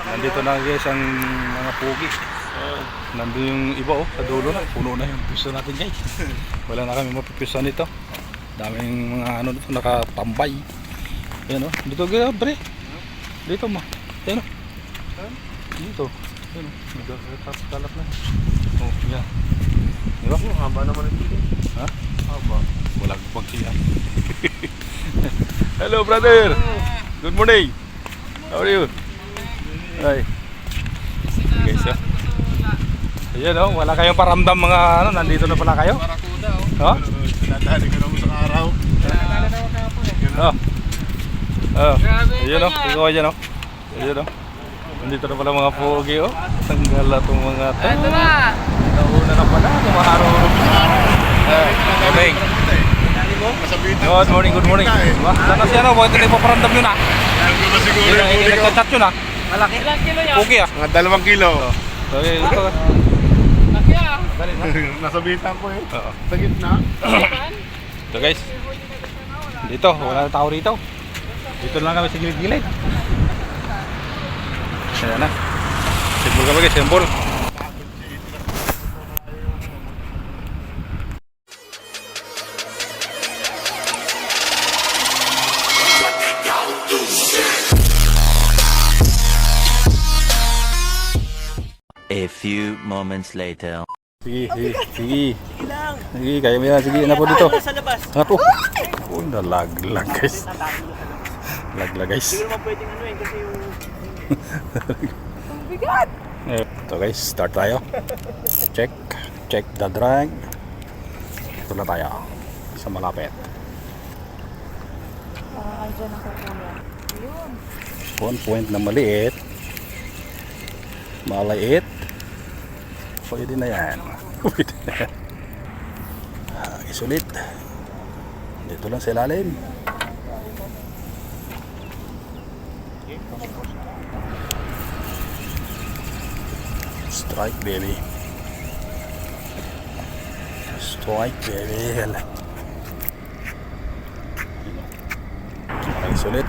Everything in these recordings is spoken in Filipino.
Nandito na guys ang mga pugi. Nandun yung iba sa dulo na. Puno na yung piso natin guys. Wala na kami mapipiso nito. Daming mga ano dito nakatambay. Ayan dito gaya bre. Dito ma. Ayan dito. Ayan nagkakalap na. Yan. Diba? Haba naman ito. Ha? Haba. Walang pagsiyan. Hello brother. Good morning. How are you? Hi. Guys, ayan wala kayong paramdam mga nandito na pala kayo? Barakuda Nadali ka naman sa araw. Nadali na ako kapon. Ayan ikaw dyan Ayan nandito na pala mga pogi Tanggal na itong mga Ito na! Nauna na pala, kumaharo. Morning. Good morning, good morning. Sana siya bakit hindi pa paramdam yun Hindi nagchat yun Malaki. Ilang kilo yan? Pogi Mga 2 kilo. Okay, ito Laki Nasa bitan ko Sa gitna. So guys, dito, wala na tao rito. Dito lang kami sa gilid-gilid. Ayan na. Simbol kami guys, simbol. A few moments later. Sige. Sige, kaya mo yan. Sige, na po dito. Sa labas. Ngato. Nalaglag guys. Laglag guys. Siguro mo pwedeng kasi yung... Ang bigat! Ito guys, start tayo. Check the drag. Ito na tayo. Sa malapit. Andyan ang kukuha. Ayun. 1 point na maliit. Maliit. Pwede na yan. Pwede na yan. Isulit. Dito lang sa ilalim. Strike baby. Strike baby. Isulit.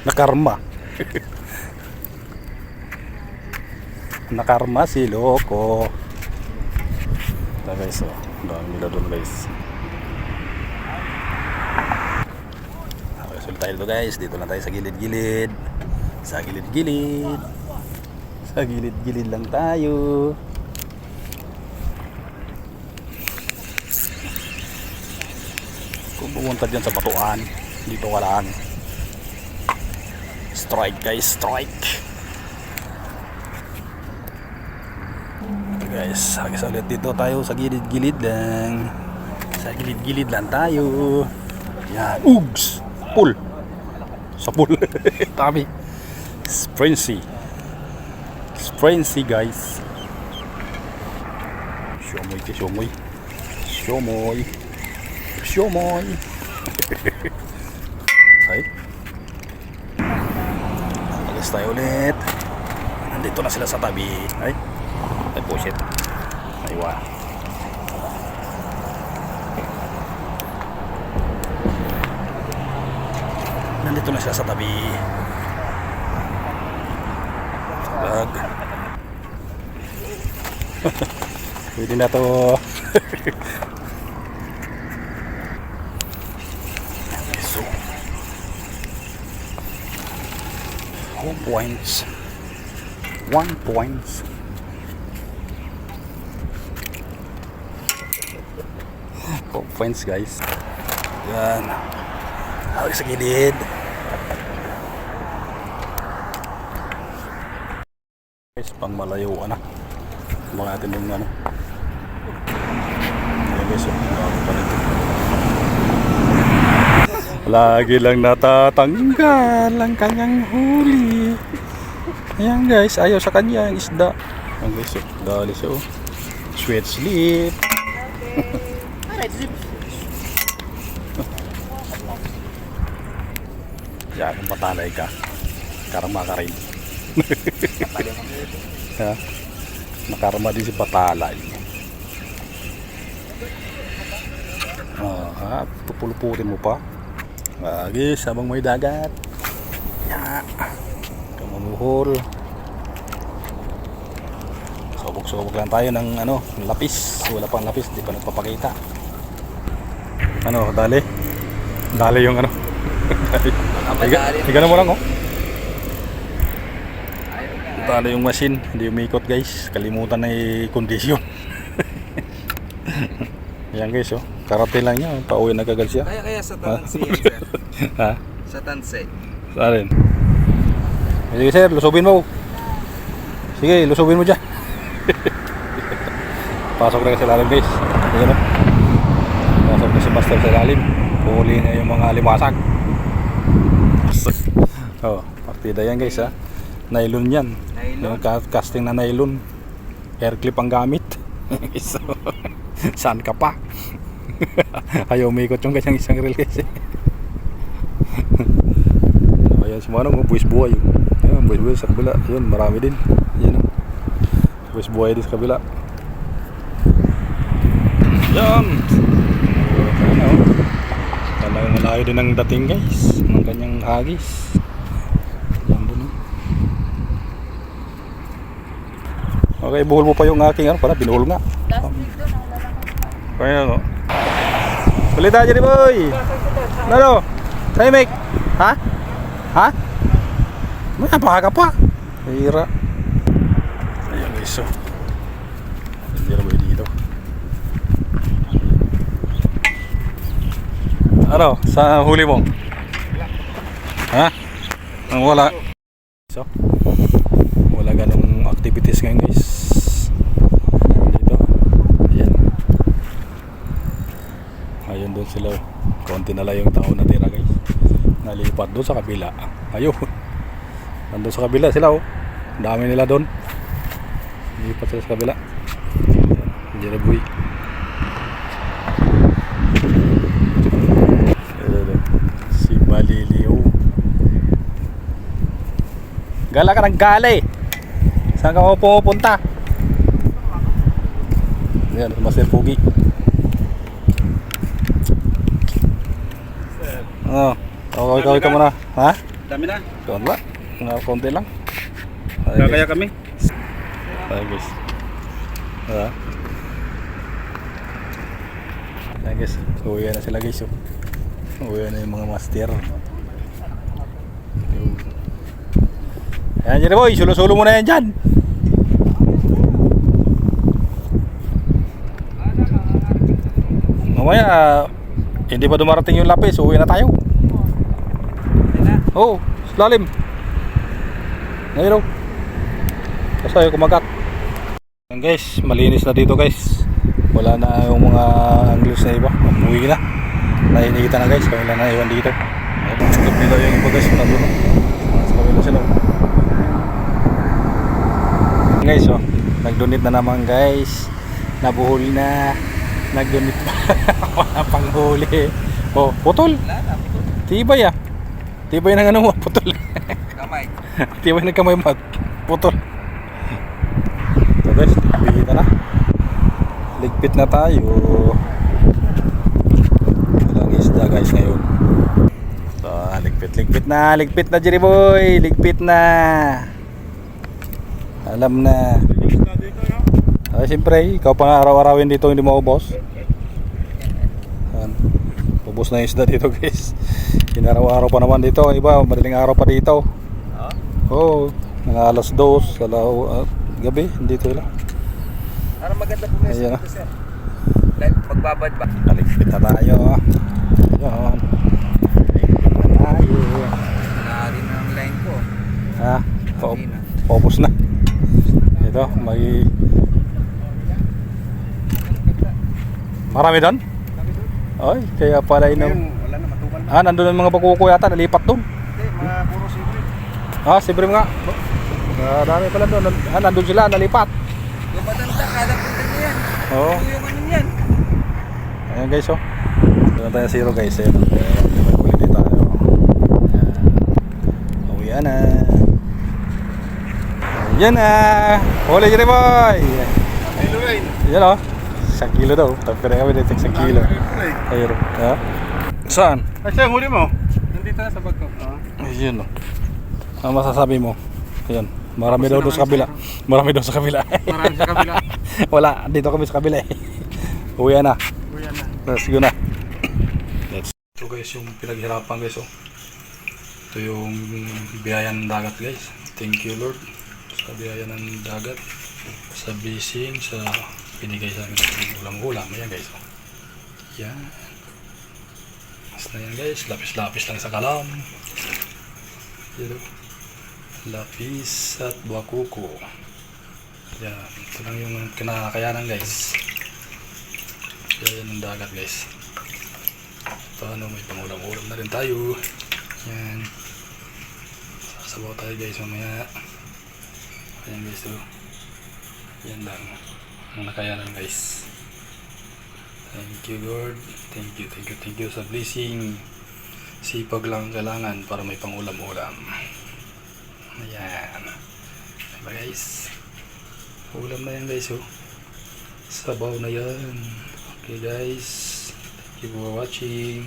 Nakarma. Nakarma si Loko. Ito guys, dami nila doon guys. Okay, sulit tayo dito guys. Dito lang tayo sa gilid-gilid. Sa gilid-gilid. Sa gilid-gilid lang tayo. Kung pumunta dyan sa batuan, dito ka lang. Strike guys, strike. Guys, ulit dito tayo sa gilid-gilid lang. Sa gilid-gilid lang tayo. Yan, ugs, pull. Sa pull. Tami. Sprincy guys. Siomoy. Ay. Alis tayo ulit. Nandito na sila sa tabi. Ay pushit. Aywa. Nandito na sila sa tabi. Bag. Pwede na to. So 1 points. 1 points. Points guys. Yan. Hawak sa gilid. Guys, pang malayo ka na. Mga natin yung ano. Ayan guys, lagi lang natatanggal ang kanyang huli. Ayan guys, ayaw sa kanya ang isda. Ayan guys, dali siya sweet sleep. Yan, kung patalay ka, karma ka rin. Ha? Nakarma din si patalay. Pupuluputin mo pa. Lagi, sabang may dagat. Ya. Kamamuhol. Subok-subok lang tayo ng lapis. Wala pang lapis, di pa nagpapakita. Dali. Dali yung Tignan mo lang Dali yung machine, hindi umikot guys. Kalimutan na kondisyon. Yan guys, karate lang niya, pauwi na kagad siya. Kaya sa Tanse yan, sir. Ha? Sa Tanse. Saan rin? Sige sir, lusubin mo. Sige, lusubin mo dyan. Pasok na sa lalim guys. Ayan o. Pasok na si Master sa lalim. Huli niya yung mga limasag. Partida yan guys ha. Nylon yan. Yung casting na nylon. Hair clip ang gamit. So, saan ka pa? Ayaw umikot yung kanyang isang reel guys. Ayan si Manong, buwis buhay. Ayan, buwis buhay sa kabila. Ayan, marami din. Ayan buwis buhay din sa kabila. Ayan. Talagang malayo din ang dating guys. Ng kanyang hagis. Ayan doon. Okay, buhol mo pa yung aking para binuhol nga. Kaya balita dyan boy. Lalo, sa'yo Mike. Ha? Ha? May napaka ka pa. Hira. Ayan guys, hindi na boy dito. Sa huli mo? Ha? Ang wala. So, wala ganong activities ngayon guys. Dito. Ayan. Ayun doon sila. Konti na lang yung tao na tira guys. Nalipat doon sa kabila. Ayun. Nandun sa kabila sila Ang dami nila doon. Nalipat sila sa kabila. Hindi na buhay. Si Balilio. Gala ka ng gala Saan ka mo pupunta? Yan, Master Pugi. Kaway ka muna. Ha? Dami na. Konti lang. Kaya kami. Ay guys. Ay guys, uwi na sila guys. Uwi na yung mga master. Ayan dyan boy, sulo-sulo mo na yan dyan. Mamaya, hindi pa dumarating yung lapis, uwi na tayo. Oo, lalim. Ngayon kasi ayaw kumagat. Ayan guys, malinis na dito guys. Wala na yung mga anglers na iba. Umuwi na. Nainigita na guys, kami lang naiwan dito. Dito yung iba guys, nandun sa kabila sila. Guys, nag-donate na naman guys. Nabuhol na. Nag-donate pa. Wala pang huli. Putol. Tibay Tibay ng putol. Kamay. Tibay ng kamay putol. So guys, bigita na. Ligpit na tayo. Walang isda guys ngayon. So, ligpit na Jerry boy. Ligpit na. Alam na. Siyempre, ikaw pa nga araw-arawin dito, hindi mo ubos. Ubos na yung isda dito guys. Inaraw-araw pa naman dito. Iba, madaling araw pa dito. Oo, mga alas 2 gabi, dito lang. Ano maganda po guys dito sir? Magbabad ba? Ligpit na tayo. Ayan. Ligpit na tayo. Nari na ang line ko. Ha? Paubos na. Ito, may marami doon? Ay, kaya pala Wala na, matukan na. nandun ang mga bakuko yata, nalipat doon. Hindi, mga puro sibre. Sibrim nga. Dami pala doon. Nandun sila, nalipat. Yung matanda, kada punta niya yan. Oo. Ito yung ano niyan. Ayan guys, doon tayo zero guys. Ayan, ulit tayo. Uwian na. Ayan na. Huli Jerry boy. Ay, Lorraine. Ayan isang kilo daw. Tapos kami dito isang kilo. Ayun. Ha? Saan? Ay, siya, huli mo. Nandito na sa bag ko. Ayun o. Ano masasabi mo? Ayun. Marami daw doon sa kabila. Marami daw sa kabila. Marami sa kabila. Wala, dito kami sa kabila eh. Uwi na. Kuya na. Let's go na. So guys, yung pinaghirapan guys oh. Ito yung biyaya ng dagat guys. Thank you Lord sa biyaya ng dagat, sa blessing, sa binigay sa amin ng ulam-ulam. Ayan guys oh. Yan. Mas na yan guys. Lapis-lapis lang sa kalam. Yan oh. Lapis at buwakuko. Yan. Ito lang yung kinakayanan guys. Biyaya ng dagat guys. Paano, may pangulam-ulam na rin tayo. Yan. Sasabaw tayo guys mamaya. Ayan guys oh. Yan lang ang nakayanan guys. Thank you Lord. Thank you sa blessing. Sipag lang kailangan para may pangulam-ulam. Ayan. Diba guys? Ulam na yan guys oh. Sabaw na yan. Okay guys. Thank you for watching.